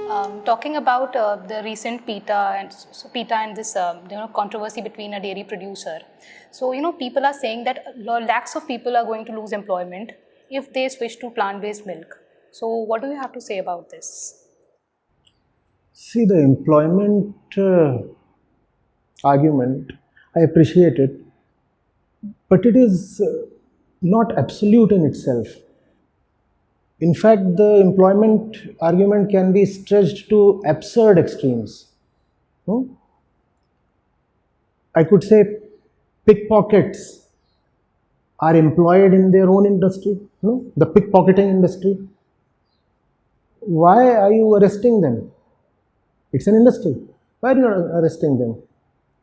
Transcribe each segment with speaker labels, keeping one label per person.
Speaker 1: Talking about the recent PETA and this controversy between a dairy producer. So people are saying that lakhs of people are going to lose employment if they switch to plant-based milk. So what do you have to say about this?
Speaker 2: See, the employment argument, I appreciate it, but it is not absolute in itself. In fact, the employment argument can be stretched to absurd extremes. I could say pickpockets are employed in their own industry, the pickpocketing industry. Why are you arresting them? It's an industry. Why are you arresting them?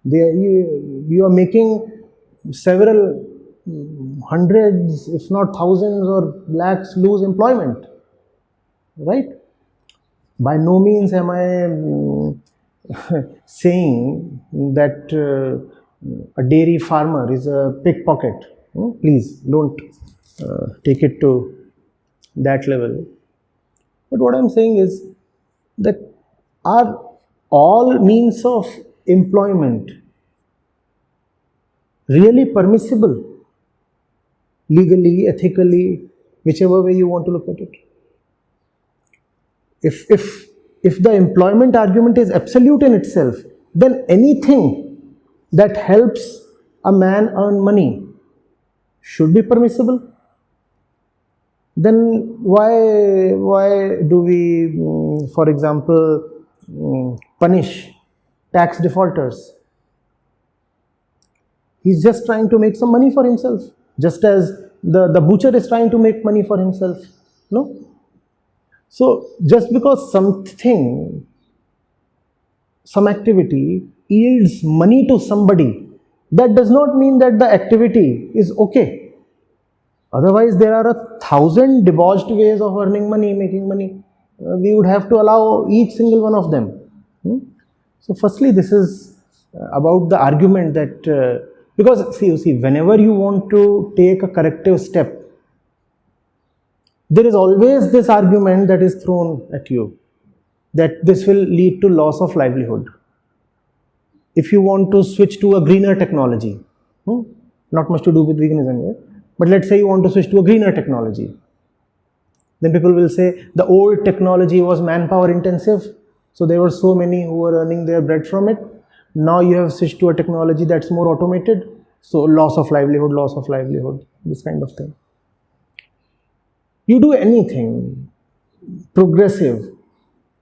Speaker 2: You are making several hundreds, if not thousands or lakhs lose employment, right? By no means am I saying that a dairy farmer is a pickpocket. Please don't take it to that level. But what I'm saying is that are all means of employment really permissible? Legally, ethically, whichever way you want to look at it. If the employment argument is absolute in itself, then anything that helps a man earn money should be permissible. Then why do we, for example, punish tax defaulters? He's just trying to make some money for himself, just as the butcher is trying to make money for himself. No? So just because some activity yields money to somebody, that does not mean that the activity is okay. Otherwise, there are 1,000 debauched ways of earning money, making money. We would have to allow each single one of them. So firstly, this is about the argument that because see, whenever you want to take a corrective step, there is always this argument that is thrown at you that this will lead to loss of livelihood. If you want to switch to a greener technology, not much to do with veganism here, but let's say you want to switch to a greener technology, then people will say the old technology was manpower intensive, so there were so many who were earning their bread from it. Now you have switched to a technology that's more automated, so loss of livelihood, this kind of thing. You do anything progressive,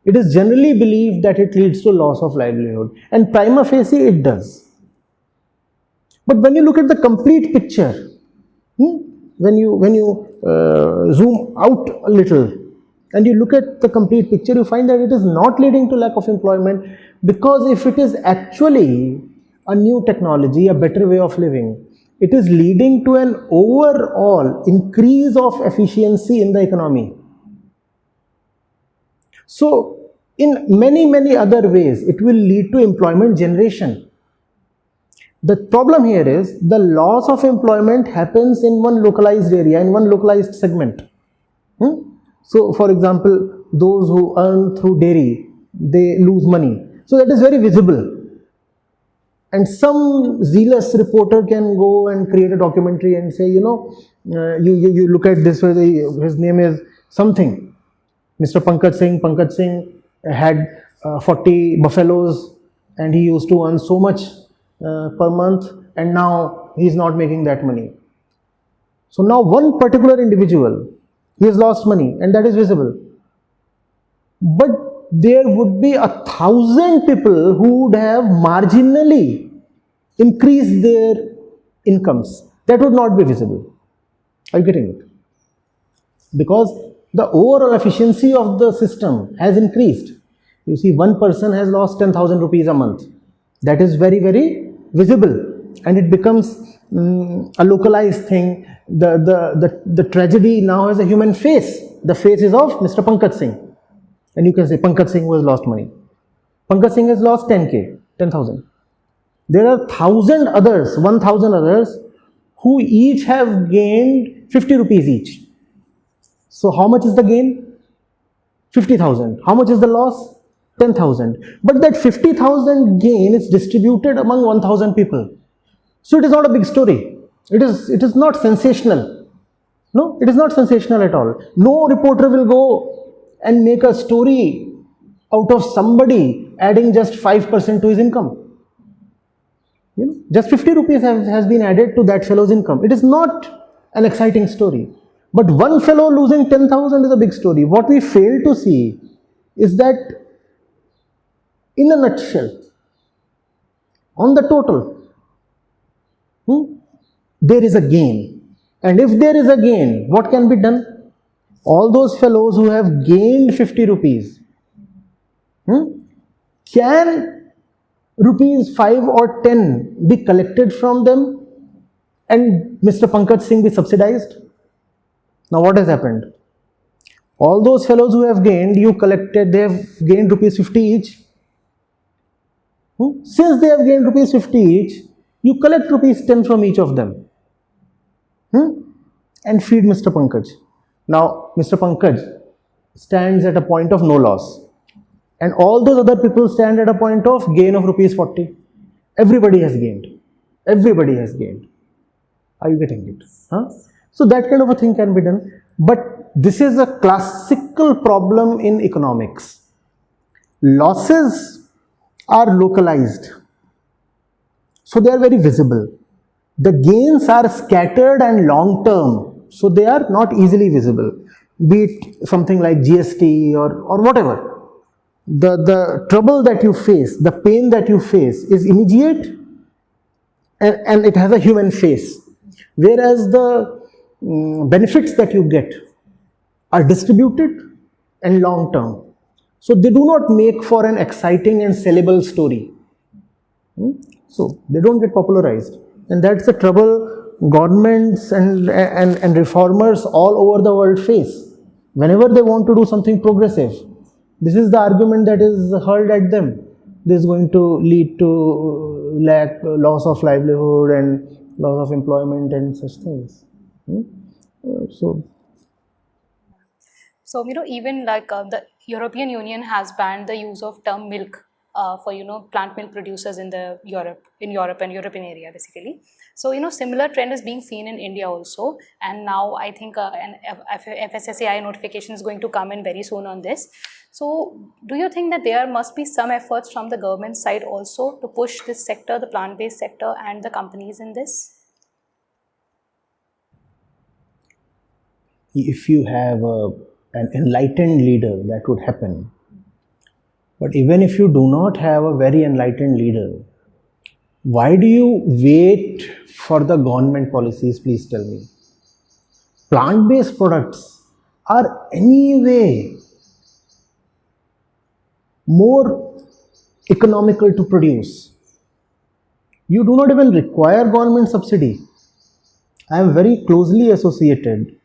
Speaker 2: it is generally believed that it leads to loss of livelihood, and prima facie it does. But when you look at the complete picture, when you zoom out a little and you look at the complete picture, you find that it is not leading to lack of employment, because if it is actually a new technology, a better way of living, it is leading to an overall increase of efficiency in the economy. So in many other ways, it will lead to employment generation. The problem here is the loss of employment happens in one localized area, in one localized segment. So for example, those who earn through dairy, they lose money. So that is very visible. And some zealous reporter can go and create a documentary and say, you look at this, his name is something, Mr. Pankaj Singh had 40 buffaloes and he used to earn so much per month, and now he is not making that money. So now one particular individual, he has lost money, and that is visible. But there would be 1,000 people who would have marginally increased their incomes. That would not be visible. Are you getting it? Because the overall efficiency of the system has increased. You see, one person has lost 10,000 rupees a month. That is very, very visible, and it becomes a localized thing. The tragedy now has a human face. The face is of Mr. Pankaj Singh. And you can say Pankaj Singh who has lost money. Pankaj Singh has lost 10,000. There are 1,000 others who each have gained 50 rupees each. So how much is the gain? 50,000. How much is the loss? 10,000. But that 50,000 gain is distributed among 1,000 people. So it is not a big story. It is not sensational. No, it is not sensational at all. No reporter will go and make a story out of somebody adding just 5% to his income. Just 50 rupees has been added to that fellow's income. It is not an exciting story. But one fellow losing 10,000 is a big story. What we fail to see is that, in a nutshell, on the total, there is a gain. And if there is a gain, what can be done? All those fellows who have gained 50 rupees, can rupees 5 or 10 be collected from them and Mr. Pankaj Singh be subsidized? Now what has happened? All those fellows who have gained, you collected, they have gained rupees 50 each. Since they have gained rupees 50 each, you collect rupees 10 from each of them and feed Mr. Pankaj. Now Mr. Pankaj stands at a point of no loss. And all those other people stand at a point of gain of rupees 40. Everybody has gained. Everybody has gained. Are you getting it? So that kind of a thing can be done. But this is a classical problem in economics. Losses are localized. So they are very visible. The gains are scattered and long term. So they are not easily visible. Be it something like GST or whatever. The trouble that you face, the pain that you face is immediate and it has a human face. Whereas the benefits that you get are distributed and long term. So they do not make for an exciting and sellable story. So they don't get popularized. And that's the trouble governments and reformers all over the world face. Whenever they want to do something progressive, this is the argument that is hurled at them. This is going to lead to loss of livelihood and loss of employment and such things. So
Speaker 1: even like the European Union has banned the use of term milk for plant milk producers in Europe and European area basically. So similar trend is being seen in India also, and now I think an FSSAI notification is going to come in very soon on this. So do you think that there must be some efforts from the government side also to push this sector, the plant-based sector, and the companies in this?
Speaker 2: If you have an enlightened leader, that would happen. But even if you do not have a very enlightened leader, why do you wait for the government policies? Please tell me. Plant-based products are anyway more economical to produce. You do not even require government subsidy. I am very closely associated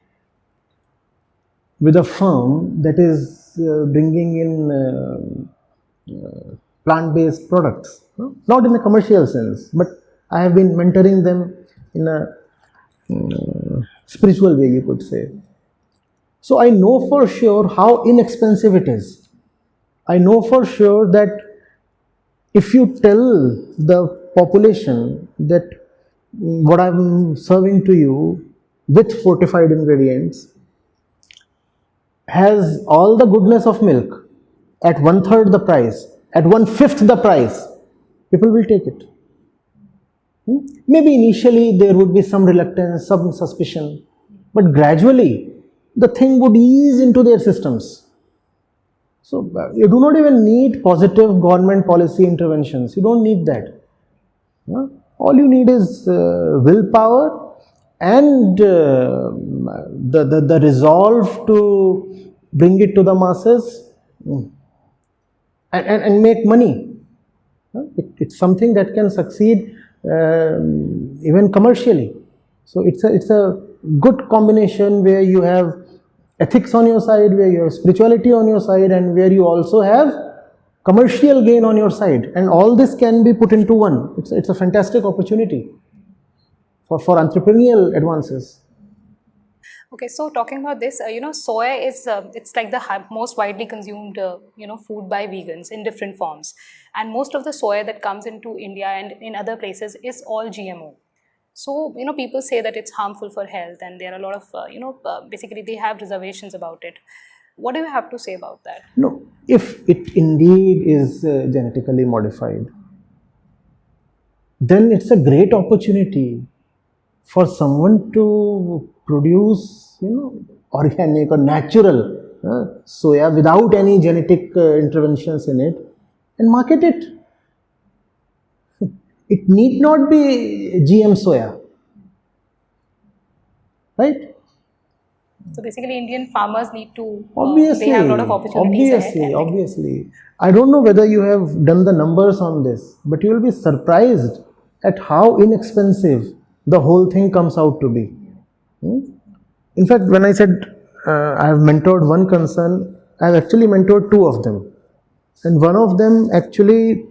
Speaker 2: with a firm that is bringing in plant-based products, not in a commercial sense, but I have been mentoring them in a spiritual way, you could say. So I know for sure how inexpensive it is. I know for sure that if you tell the population that what I'm serving to you with fortified ingredients has all the goodness of milk at 1/3 the price, at 1/5 the price, people will take it. Maybe initially there would be some reluctance, some suspicion, but gradually the thing would ease into their systems. So you do not even need positive government policy interventions. You don't need that. All you need is willpower and the resolve to bring it to the masses and make money. It's something that can succeed even commercially. So it's a good combination where you have ethics on your side, where you have spirituality on your side, and where you also have commercial gain on your side. And all this can be put into one. It's a fantastic opportunity for entrepreneurial advances.
Speaker 1: Okay, so talking about this, soya is it's like the most widely consumed food by vegans in different forms, and most of the soya that comes into India and in other places is all GMO. So people say that it's harmful for health, and there are a lot of basically they have reservations about it. What do you have to say about that?
Speaker 2: No, if it indeed is genetically modified, then it's a great opportunity for someone to produce, organic or natural soya without any genetic interventions in it and market it. It need not be GM soya, right?
Speaker 1: So basically, Indian farmers need to,
Speaker 2: Obviously,
Speaker 1: they have a lot of opportunities ahead.
Speaker 2: obviously. I don't know whether you have done the numbers on this, but you will be surprised at how inexpensive the whole thing comes out to be. In fact, when I said I have mentored one concern, I have actually mentored two of them. And one of them actually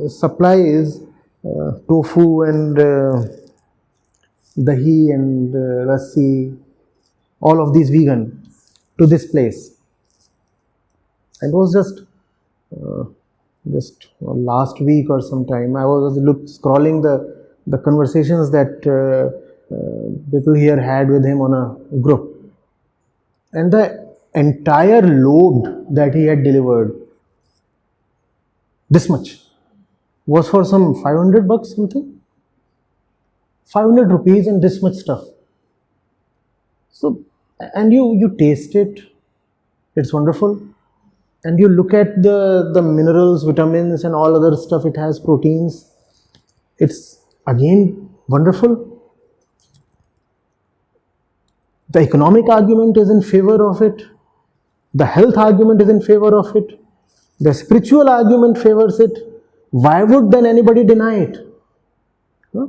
Speaker 2: supplies tofu and dahi and lassi, all of these vegan, to this place. And it was just last week or sometime I was scrolling the conversations that people here had with him on a group, and the entire load that he had delivered, this much, was for some 500 bucks something, 500 rupees and this much stuff. So, and you taste it, it's wonderful. And you look at the minerals, vitamins and all other stuff, it has proteins, it's again wonderful. The economic argument is in favor of it, the health argument is in favor of it, the spiritual argument favors it. Why would then anybody deny it? Huh?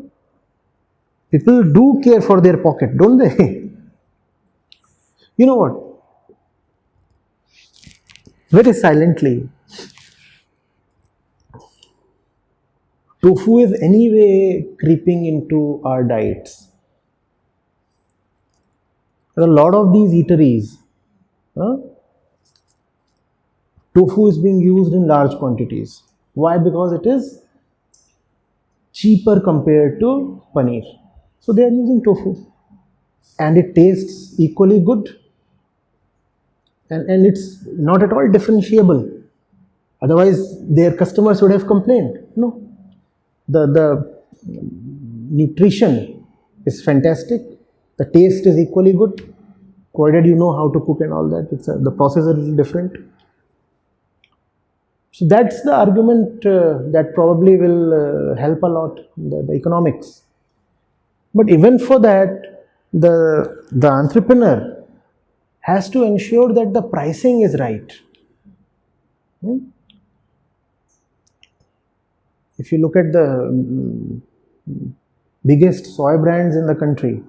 Speaker 2: People do care for their pocket, don't they? You know what? Very silently, tofu is anyway creeping into our diets. There are a lot of these eateries. Tofu is being used in large quantities. Why? Because it is cheaper compared to paneer. So they are using tofu. And it tastes equally good. And it's not at all differentiable. Otherwise, their customers would have complained. No. The nutrition is fantastic. The taste is equally good, provided you know how to cook and all that. The process is a little different. So that's the argument that probably will help a lot, the economics. But even for that, the entrepreneur has to ensure that the pricing is right. If you look at the biggest soy brands in the country,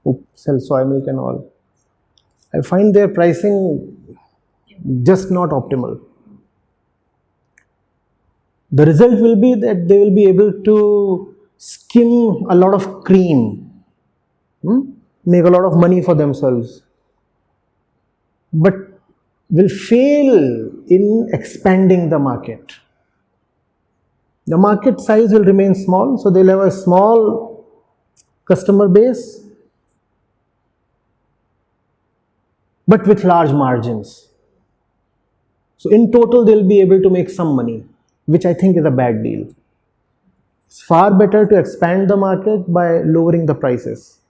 Speaker 2: who sell soy milk and all, I find their pricing just not optimal. The result will be that they will be able to skim a lot of cream, make a lot of money for themselves, but will fail in expanding the market. The market size will remain small, so they'll have a small customer base, but with large margins. So in total, they'll be able to make some money, which I think is a bad deal. It's far better to expand the market by lowering the prices.